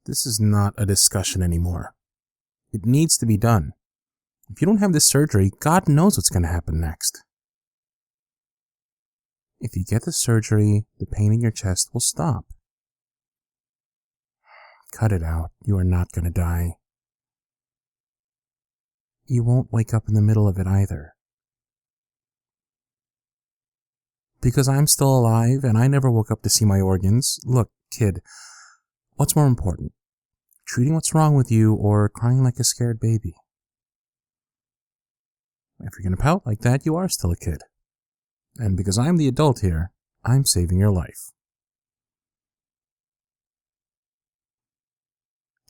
This is not a discussion anymore. It needs to be done. If you don't have this surgery, God knows what's going to happen next. If you get the surgery, the pain in your chest will stop. Cut it out. You are not going to die. You won't wake up in the middle of it either. Because I'm still alive and I never woke up to see my organs. Look, kid, what's more important? Treating what's wrong with you or crying like a scared baby? If you're going to pout like that, you are still a kid. And because I'm the adult here, I'm saving your life.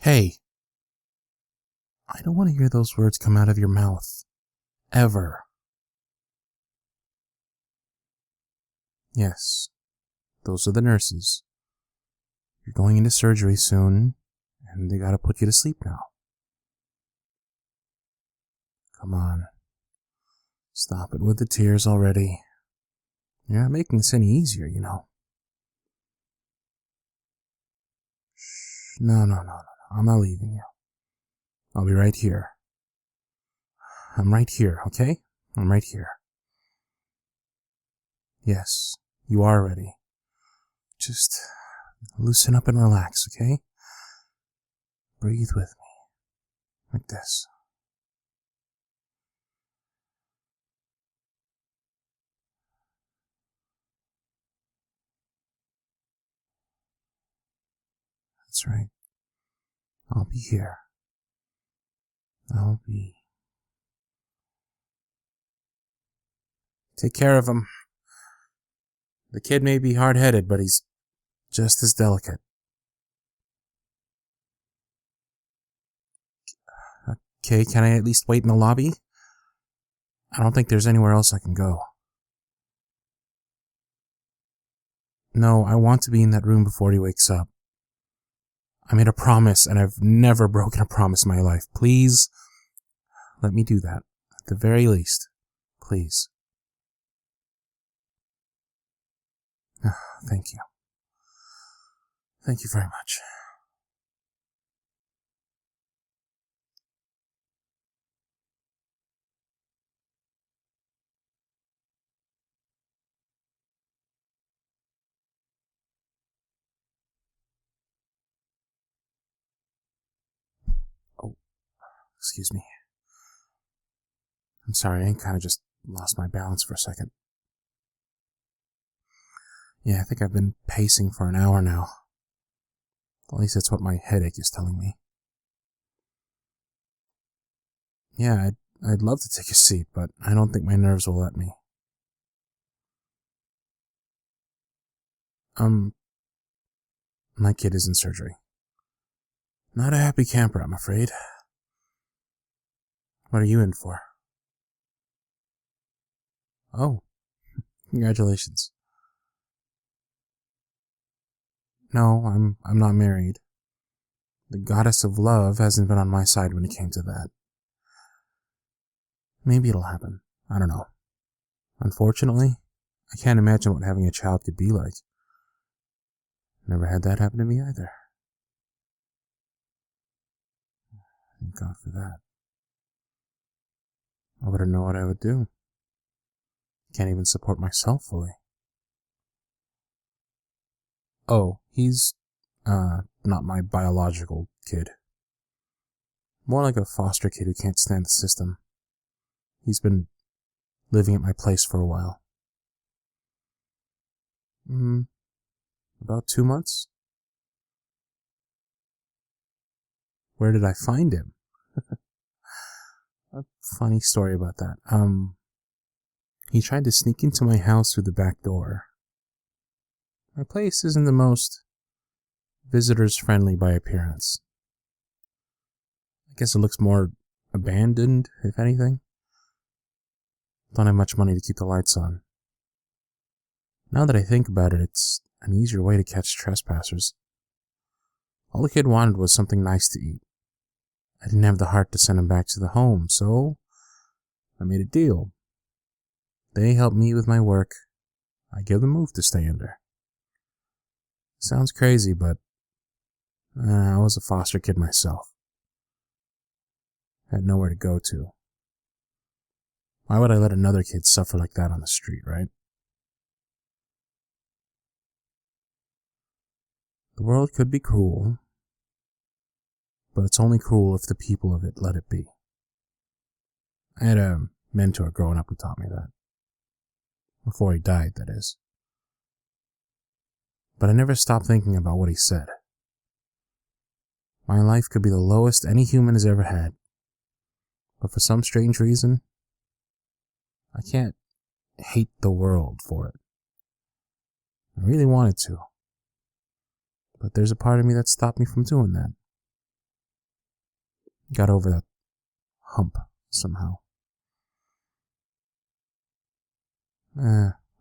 Hey, I don't want to hear those words come out of your mouth. Ever. Yes, those are the nurses. You're going into surgery soon, and they gotta put you to sleep now. Come on. Stop it with the tears already. You're not making this any easier, you know. Shh. No. I'm not leaving you. I'll be right here. I'm right here, okay? I'm right here. Yes, you are ready. Just loosen up and relax, okay? Breathe with me. Like this. That's right. I'll be here. Take care of him. The kid may be hard-headed, but he's just as delicate. Okay, can I at least wait in the lobby? I don't think there's anywhere else I can go. No, I want to be in that room before he wakes up. I made a promise, and I've never broken a promise in my life. Please, let me do that. At the very least. Please. Thank you. Thank you very much. Oh, excuse me. I'm sorry, I kind of just lost my balance for a second. Yeah, I think I've been pacing for an hour now. At least that's what my headache is telling me. Yeah, I'd love to take a seat, but I don't think my nerves will let me. My kid is in surgery. Not a happy camper, I'm afraid. What are you in for? Oh, congratulations. No, I'm not married. The goddess of love hasn't been on my side when it came to that. Maybe it'll happen. I don't know. Unfortunately, I can't imagine what having a child could be like. Never had that happen to me either. Thank God for that. I wouldn't know what I would do. Can't even support myself fully. Oh, he's, not my biological kid. More like a foster kid who can't stand the system. He's been living at my place for a while. About 2 months. Where did I find him? A funny story about that. He tried to sneak into my house through the back door. My place isn't the most visitors-friendly by appearance. I guess it looks more abandoned, if anything. Don't have much money to keep the lights on. Now that I think about it, it's an easier way to catch trespassers. All the kid wanted was something nice to eat. I didn't have the heart to send him back to the home, so I made a deal. They help me with my work. I give them a roof to stay under. Sounds crazy, but I was a foster kid myself. Had nowhere to go to. Why would I let another kid suffer like that on the street, right? The world could be cruel, but it's only cruel if the people of it let it be. I had a mentor growing up who taught me that. Before he died, that is. But I never stopped thinking about what he said. My life could be the lowest any human has ever had. But for some strange reason, I can't hate the world for it. I really wanted to. But there's a part of me that stopped me from doing that. Got over that hump somehow.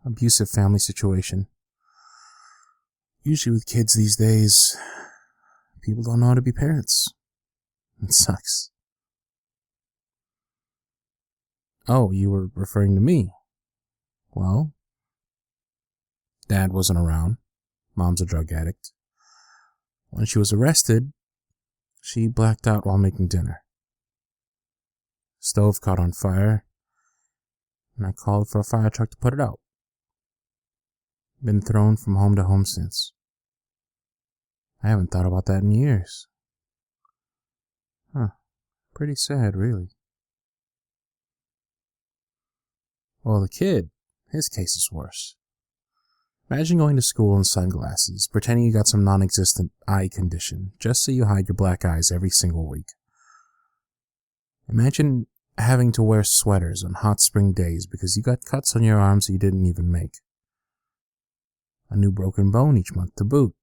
Abusive family situation. Usually with kids these days, people don't know how to be parents. It sucks. Oh, you were referring to me. Well, Dad wasn't around. Mom's a drug addict. When she was arrested, she blacked out while making dinner. Stove caught on fire, and I called for a fire truck to put it out. Been thrown from home to home since. I haven't thought about that in years. Pretty sad, really. Well, the kid, his case is worse. Imagine going to school in sunglasses, pretending you got some non-existent eye condition, just so you hide your black eyes every single week. Imagine having to wear sweaters on hot spring days because you got cuts on your arms that you didn't even make. A new broken bone each month to boot.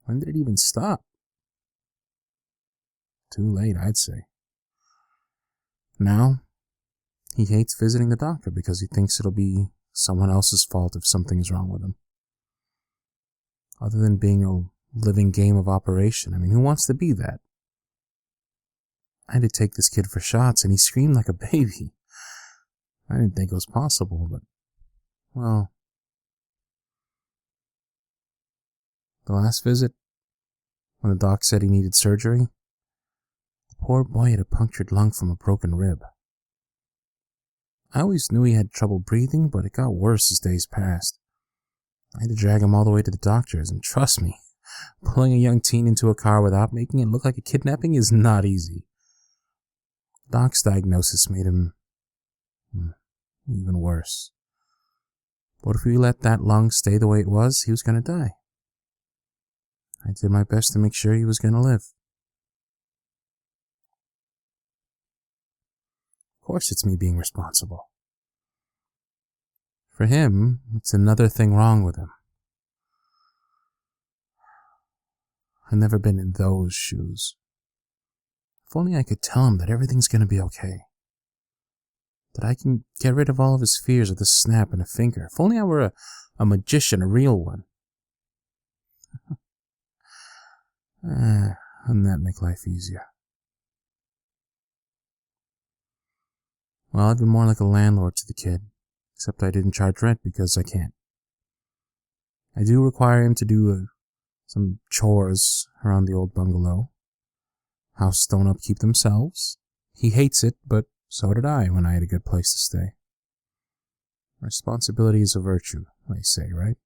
When did it even stop? Too late, I'd say. Now, he hates visiting the doctor because he thinks it'll be someone else's fault if something is wrong with him. Other than being a living game of operation, I mean, who wants to be that? I had to take this kid for shots, and he screamed like a baby. I didn't think it was possible, but, well, the last visit, when the doc said he needed surgery, the poor boy had a punctured lung from a broken rib. I always knew he had trouble breathing, but it got worse as days passed. I had to drag him all the way to the doctors, and trust me, pulling a young teen into a car without making it look like a kidnapping is not easy. Doc's diagnosis made him even worse. But if we let that lung stay the way it was, he was going to die. I did my best to make sure he was going to live. Of course it's me being responsible. For him, it's another thing wrong with him. I've never been in those shoes. If only I could tell him that everything's going to be okay. That I can get rid of all of his fears with a snap and a finger. If only I were a magician, a real one. Wouldn't that make life easier? Well, I've been more like a landlord to the kid, except I didn't charge rent because I can't. I do require him to do some chores around the old bungalow. House don't upkeep themselves. He hates it, but so did I when I had a good place to stay. Responsibility is a virtue, they say, right?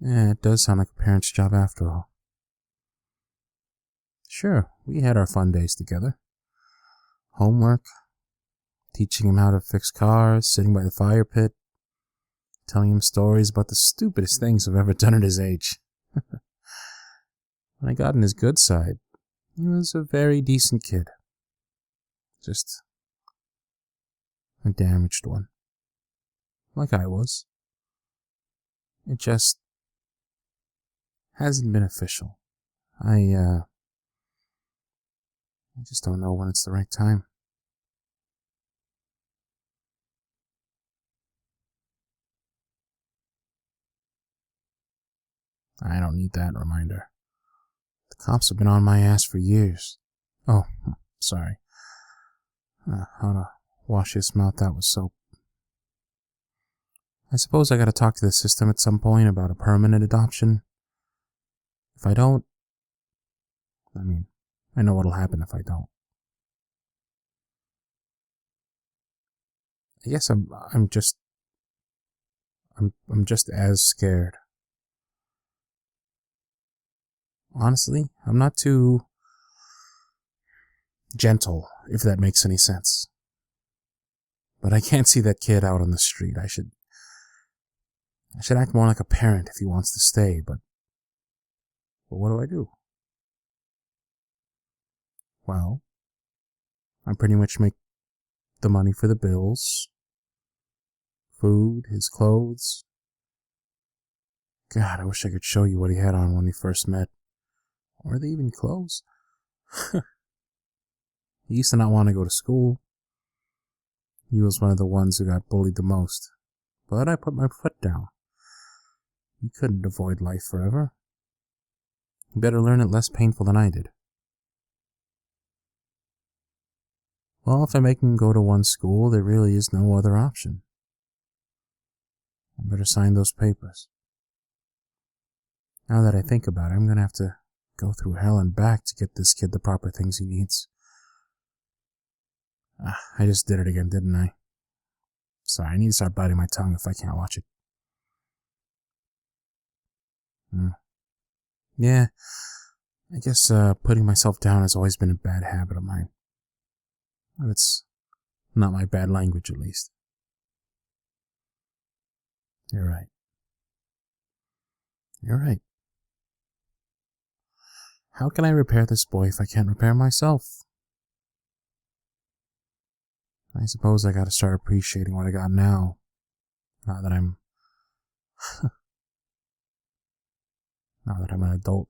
Yeah, it does sound like a parent's job after all. Sure, we had our fun days together. Homework, teaching him how to fix cars, sitting by the fire pit, telling him stories about the stupidest things I've ever done at his age. When I got on his good side, he was a very decent kid. Just a damaged one. Like I was. It just hasn't been official. I just don't know when it's the right time. I don't need that reminder. The cops have been on my ass for years. Oh, sorry. How to wash his mouth out with soap. I suppose I gotta talk to the system at some point about a permanent adoption. If I don't, I know what'll happen if I don't. I guess I'm just as scared. Honestly, I'm not too gentle, if that makes any sense. But I can't see that kid out on the street. I should act more like a parent if he wants to stay, but what do I do? Well, I pretty much make the money for the bills, food, his clothes. God, I wish I could show you what he had on when we first met. Were they even clothes? He used to not want to go to school. He was one of the ones who got bullied the most. But I put my foot down. He couldn't avoid life forever. He better learn it less painful than I did. Well, if I make him go to one school, there really is no other option. I better sign those papers. Now that I think about it, I'm gonna have to go through hell and back to get this kid the proper things he needs. I just did it again, didn't I? Sorry, I need to start biting my tongue if I can't watch it. Yeah, I guess putting myself down has always been a bad habit of mine. It's not my bad language, at least. You're right. You're right. How can I repair this boy if I can't repair myself? I suppose I gotta start appreciating what I got now. Now that I'm an adult.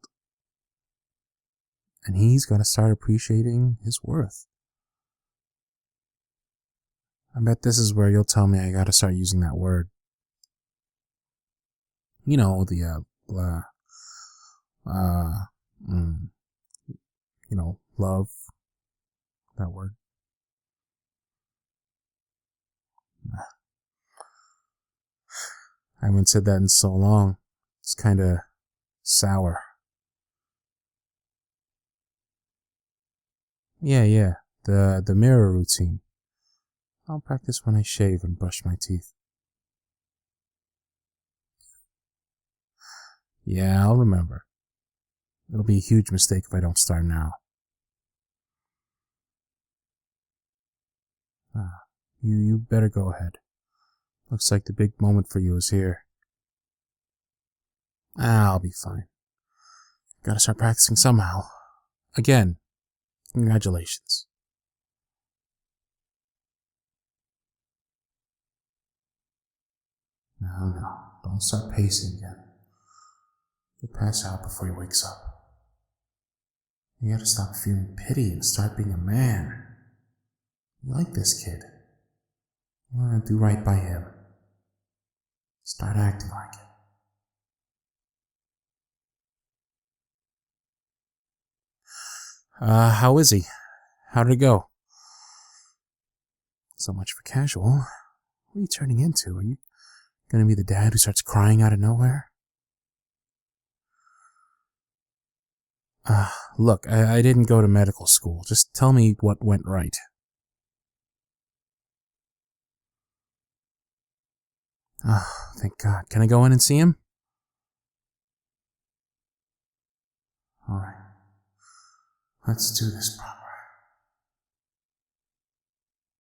And he's gotta start appreciating his worth. I bet this is where you'll tell me I gotta start using that word. You know, love. That word. I haven't said that in so long. It's kinda sour. Yeah. The mirror routine. I'll practice when I shave and brush my teeth. Yeah, I'll remember. It'll be a huge mistake if I don't start now. You better go ahead. Looks like the big moment for you is here. I'll be fine. Gotta start practicing somehow. Again, congratulations. No, don't start pacing again. You'll pass out before he wakes up. You gotta stop feeling pity and start being a man. You like this kid. You wanna do right by him. Start acting like it. How is he? How did it go? So much for casual. What are you turning into? Are you gonna be the dad who starts crying out of nowhere? Look, I didn't go to medical school. Just tell me what went right. Thank God. Can I go in and see him? Alright. Let's do this properly.